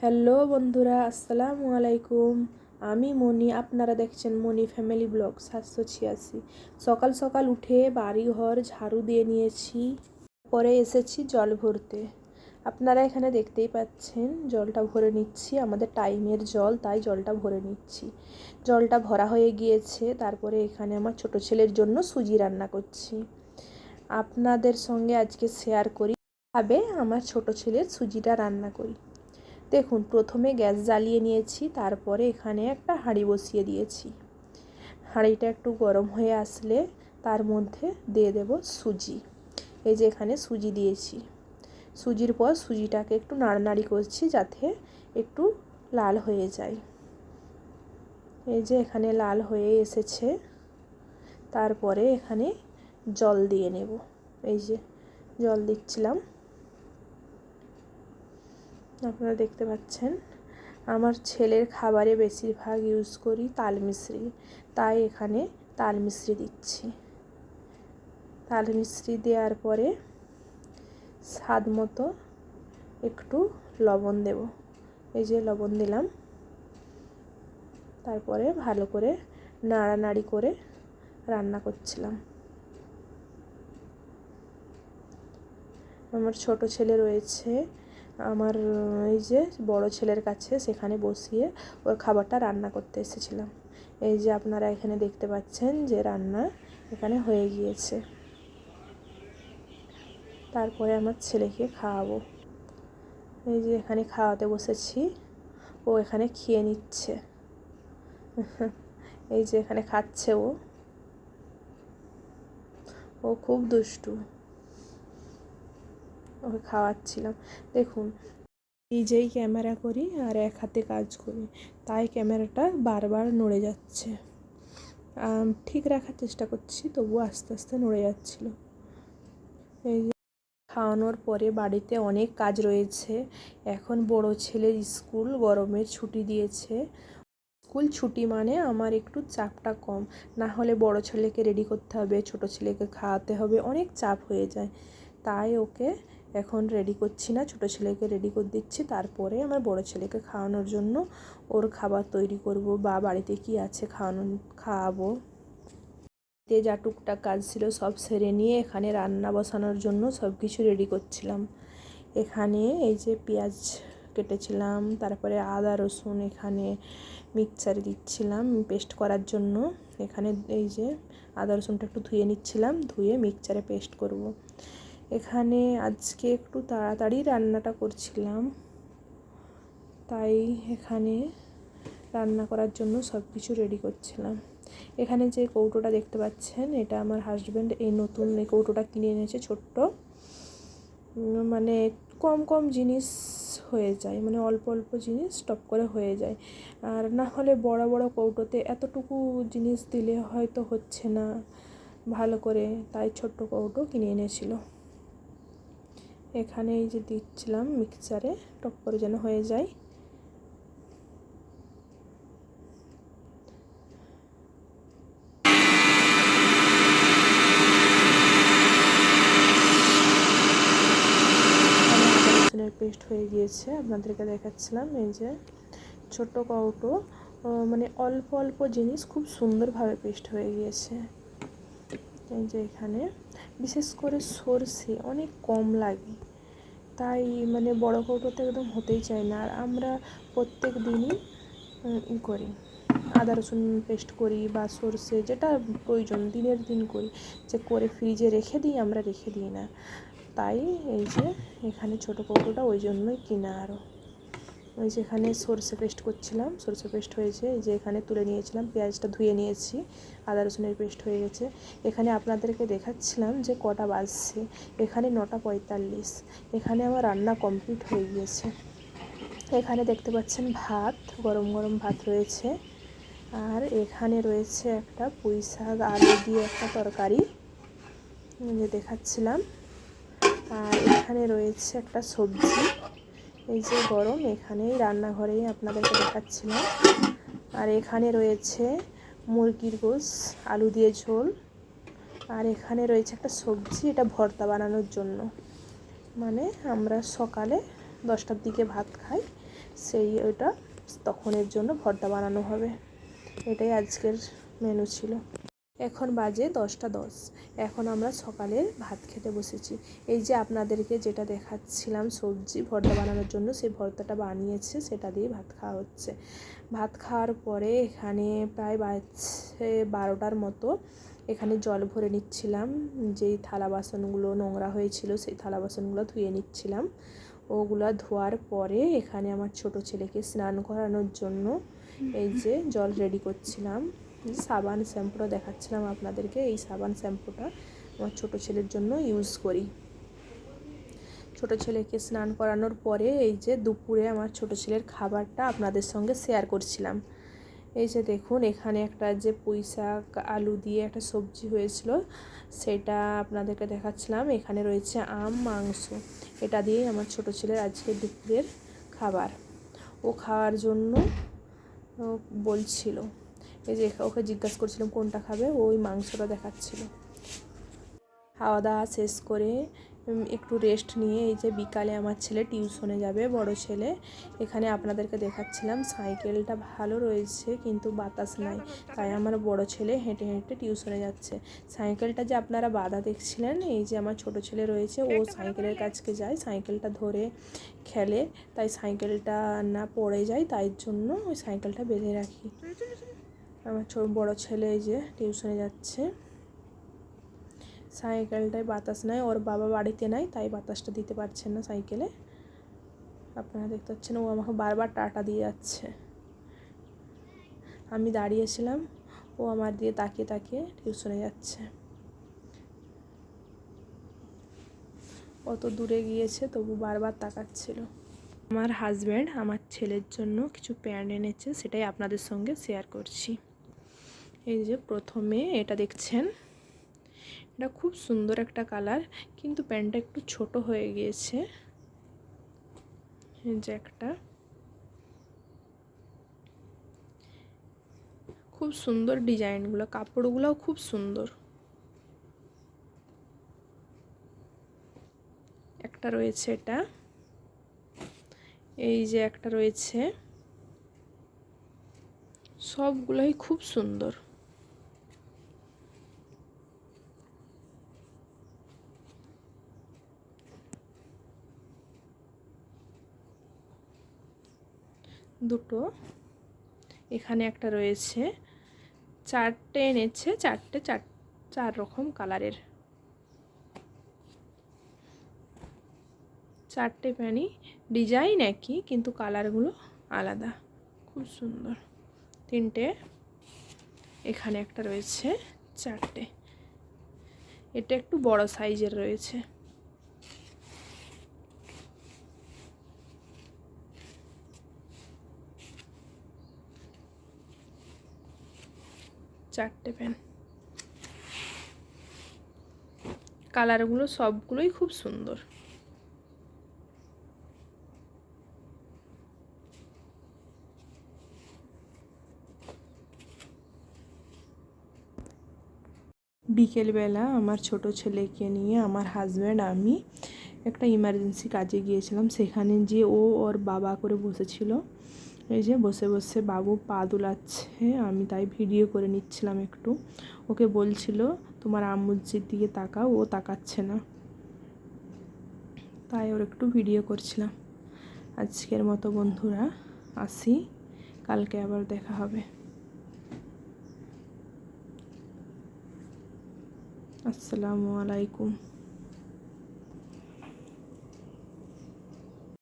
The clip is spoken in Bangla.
হ্যালো বন্ধুরা, আসসালামু আলাইকুম। আমি মনি, আপনারা দেখছেন মনি ফ্যামিলি ব্লগ 786। সকাল সকাল উঠে বাড়িঘর ঝাড়ু দিয়ে নিয়েছি, পরে এসেছি জল ভরতে। আপনারা এখানে দেখতেই পাচ্ছেন জলটা ভরে নিচ্ছি, আমাদের টাইমের জল, তাই জলটা ভরে নিচ্ছি। জলটা ভরা হয়ে গিয়েছে, তারপরে এখানে আমার ছোট ছেলের জন্য সুজি রান্না করছি। আপনাদের সঙ্গে আজকে শেয়ার করি ভাবে আমার ছোট ছেলের সুজিটা রান্না করি। দেখুন, প্রথমে গ্যাস জ্বালিয়ে নিয়েছি, তারপরে এখানে একটা হাঁড়ি বসিয়ে দিয়েছি। হাঁড়িটা একটু গরম হয়ে আসলে তার মধ্যে দিয়ে দেব সুজি। এই যে এখানে সুজি দিয়েছি। সুজির পর সুজিটাকে একটু নাড়ানাড়ি করছি যাতে একটু লাল হয়ে যায়। এই যে এখানে লাল হয়ে এসেছে, তারপরে এখানে জল দিয়ে নেব। এই যে জল দিচ্ছিলাম, আপনারা দেখতে পাচ্ছেন। আমার ছেলের খাবারে বেশিরভাগ ইউজ করি তাল মিশ্রি, তাই এখানে তাল মিশ্রি দিচ্ছি। তাল মিশ্রি দেওয়ার পরে স্বাদ মতো একটু লবণ দেব। এই যে লবণ দিলাম, তারপরে ভালো করে নাড়ানাড়ি করে রান্না করছিলাম। আমার ছোট ছেলে রয়েছে আমার এই যে বড় ছেলের কাছে, সেখানে বসিয়ে ওর খাবারটা রান্না করতে এসেছিলাম। এই যে আপনারা এখানে দেখতে পাচ্ছেন যে রান্না এখানে হয়ে গিয়েছে। তারপরে আমার ছেলেকে খাওয়াবো। এই যে এখানে খাওয়াতে বসেছি, ও এখানে খেয়ে নিচ্ছে। এই যে এখানে খাচ্ছে ও খুব দুষ্টু, ওকে খাওয়াচ্ছিলাম। দেখুন, নিজেই ক্যামেরা করি আর এক হাতে কাজ করি, তাই ক্যামেরাটা বারবার নড়ে যাচ্ছে। ঠিক রাখার চেষ্টা করছি, তবুও আস্তে আস্তে নড়ে যাচ্ছিল। এই যে খাওয়ানোর পরে বাড়িতে অনেক কাজ রয়েছে। এখন বড় ছেলের স্কুল গরমের ছুটি দিয়েছে। স্কুল ছুটি মানে আমার একটু চাপটা কম, না হলে বড় ছেলেকে রেডি করতে হবে, ছোট ছেলেকে খাওয়াতে হবে, অনেক চাপ হয়ে যায়। তাই ওকে এখন রেডি করছি না, ছোট ছেলেকে রেডি করে দিচ্ছি। তারপরে আমার বড় ছেলেকে খাওয়ানোর জন্য ওর খাবার তৈরি করব, বা বাড়িতে কি আছে খাওয়াবো। যা টুকটাক কাজ ছিল সব সেরে নিয়ে এখানে রান্না বসানোর জন্য সব কিছু রেডি করছিলাম। এখানে এই যে পেঁয়াজ কেটেছিলাম, তারপরে আদা রসুন এখানে মিক্সচারে দিচ্ছিলাম পেস্ট করার জন্য। এখানে এই যে আদা রসুনটা একটু ধুয়ে নিচ্ছিলাম, ধুয়ে মিক্সচারে পেস্ট করব। এখানে আজকে একটু তাড়াতাড়ি রান্নাটা করছিলাম, তাই এখানে রান্না করার জন্য সব কিছু রেডি করছিলাম। এখানে যে কৌটোটা দেখতে পাচ্ছেন, এটা আমার হাজব্যান্ড এই নতুন এই কৌটোটা কিনে এনেছে। ছোট্ট, মানে কম কম জিনিস হয়ে যায়, মানে অল্প অল্প জিনিস টপ করে হয়ে যায়। আর না হলে বড় বড় কৌটোতে এতটুকু জিনিস দিলে হয়তো হচ্ছে না ভালো করে, তাই ছোট্ট কৌটো কিনে এনেছিল। এখানে এই যে দিচ্ছিলাম মিক্সচারে, টপ করে যেন হয়ে যায়। পেস্ট হয়ে গিয়েছে, আপনাদেরকে দেখাচ্ছিলাম। এই যে ছোট কৌটো, মানে অল্প অল্প জিনিস খুব সুন্দরভাবে পেস্ট হয়ে গিয়েছে। এই যে এখানে বিশেষ করে সরষে অনেক কম লাগে, তাই মানে বড় কৌটোতে একদম হতেই চায় না। আর আমরা প্রত্যেক দিনই করি, আদা রসুন পেস্ট করি বা সরষে যেটা প্রয়োজন দিনের দিন করি, যে করে ফ্রিজে রেখে দিই, আমরা রেখে দিই না। তাই এই যে এখানে ছোটো কৌটোটা ওই জন্যই কিনা। আরও ওই যে এখানে সরষে পেস্ট করছিলাম, সরষে পেস্ট হয়েছে। এই যে এখানে তুলে নিয়েছিলাম, পেঁয়াজটা ধুয়ে নিয়েছি, আদা রসুনের পেস্ট হয়ে গেছে। এখানে আপনাদেরকে দেখাচ্ছিলাম যে কটা বাজছে, এখানে 9:45। এখানে আমার রান্না কমপ্লিট হয়ে গিয়েছে। এখানে দেখতে পাচ্ছেন ভাত, গরম গরম ভাত রয়েছে। আর এখানে রয়েছে একটা পুঁই শাক আলু দিয়ে একটা তরকারি, যে দেখাচ্ছিলাম। আর এখানে রয়েছে একটা সবজি। এই যে গরম, এখানেই রান্নাঘরেই আপনাদেরকে দেখাচ্ছিলাম। আর এখানে রয়েছে মুরগির গোশ, আলু দিয়ে ঝোল। আর এখানে রয়েছে একটা সবজি, এটা ভর্তা বানানোর জন্য। মানে আমরা সকালে 10টার দিকে ভাত খাই, ওটা তখনের জন্য ভর্তা বানানো হবে। এটাই আজকের মেনু ছিল। এখন বাজে 10টা 10। এখন আমরা সকালের ভাত খেতে বসেছি। এই যে আপনাদেরকে যেটা দেখাচ্ছিলাম সবজি ভর্তা বানানোর জন্য, সেই ভর্তাটা বানিয়েছে, সেটা দিয়ে ভাত খাওয়া হচ্ছে। ভাত খাওয়ার পরে এখানে প্রায় বাজছে 12টার মতো। এখানে জল ভরে নিচ্ছিলাম, যেই থালা বাসনগুলো নোংরা হয়েছিল সেই থালা বাসনগুলো ধুয়ে নিচ্ছিলাম। ওগুলা ধোয়ার পরে এখানে আমার ছোট ছেলেকে স্নান করানোর জন্য এই যে জল রেডি করছিলাম। সাবান শ্যাম্পুটা দেখাচ্ছিলাম আপনাদেরকে। এই সাবান শ্যাম্পুটা আমার ছোট ছেলের জন্য ইউজ করি। ছোট ছেলেকে স্নান করানোর পরে এই যে দুপুরে আমার ছোট ছেলের খাবারটা আপনাদের সঙ্গে শেয়ার করছিলাম। এই যে দেখুন, এখানে একটা যে পুঁই শাক আলু দিয়ে একটা সবজি হয়েছিল, সেটা আপনাদেরকে দেখাচ্ছিলাম। এখানে রয়েছে আম, মাংস। এটা দিয়েই আমার ছোট ছেলের আজকে দুপুরের খাবার। ও খাওয়ার জন্য বলছিল। এই যে ওকে জিজ্ঞাসা করছিলাম কোনটা খাবে, ওই মাংসটা দেখাচ্ছিল। খাওয়া দাওয়া শেষ করে একটু রেস্ট নিয়ে এই যে বিকালে আমার ছেলে টিউশনে যাবে, বড় ছেলে। এখানে আপনাদেরকে দেখাচ্ছিলাম সাইকেলটা ভালো রয়েছে কিন্তু বাতাস নাই, তাই আমার বড় ছেলে হেঁটে হেঁটে টিউশনে যাচ্ছে। সাইকেলটা যে আপনারা বাধা দেখছিলেন, এই যে আমার ছোট ছেলে রয়েছে, ও সাইকেলের কাছকে যায়, সাইকেলটা ধরে খেলে, তাই সাইকেলটা না পড়ে যায়, তাই জন্য ওই সাইকেলটা বেঁধে রাখি। আমার বড় ছেলে এই যে টিউশনে যাচ্ছে। সাইকেলটায় বাতাস নাই, ওর বাবা বাড়িতে নাই, তাই বাতাসটা দিতে পারছেন না সাইকেলে। আপনারা দেখতে পাচ্ছেন ও আমাকে বারবার টাটা দিয়ে যাচ্ছে। আমি দাঁড়িয়েছিলাম, ও আমার দিয়ে তাকিয়ে তাকিয়ে টিউশনে যাচ্ছে। অত দূরে গিয়েছে তবু বারবার তাকাচ্ছিল। আমার হাজব্যান্ড আমার ছেলের জন্য কিছু প্যান্ট এনেছে, সেটাই আপনাদের সঙ্গে শেয়ার করছি। এই যে প্রথমে এটা দেখছেন, এটা খুব সুন্দর একটা কালার, কিন্তু প্যান্টটা একটু ছোট হয়ে গিয়েছে। এই যে একটা খুব সুন্দর ডিজাইনগুলো, কাপড়গুলোও খুব সুন্দর। একটা রয়েছে এটা, এই যে একটা রয়েছে, সবগুলোই খুব সুন্দর। দুটো এখানে একটা রয়েছে, চারটে এনেছে, চার রকম কালারের, চারটে প্যান্টই ডিজাইন একই কিন্তু কালারগুলো আলাদা, খুব সুন্দর। তিনটে এখানে একটা রয়েছে, চারটে। এটা একটু বড় সাইজের রয়েছে। চারটে প্যান্ট, কালারগুলো সবগুলোই খুব সুন্দর। বিকেলবেলা আমার ছোট ছেলেকে নিয়ে আমার হাজব্যান্ড আমি একটা ইমার্জেন্সি কাজে গিয়েছিলাম। সেখানে যে ও ওর বাবা করে বসেছিল, এই যে বসে বসে বাবু পা দুলাচ্ছে, আমি তাই ভিডিও করে নিচ্ছিলাম একটু। ওকে বলছিল তোমার আম্মুর দিকে তাকাও, ও তাকাচ্ছে না, তাই ওর একটু ভিডিও করছিলাম। আজকের মতো বন্ধুরা আসি, কালকে আবার দেখা হবে। আসসালামু আলাইকুম।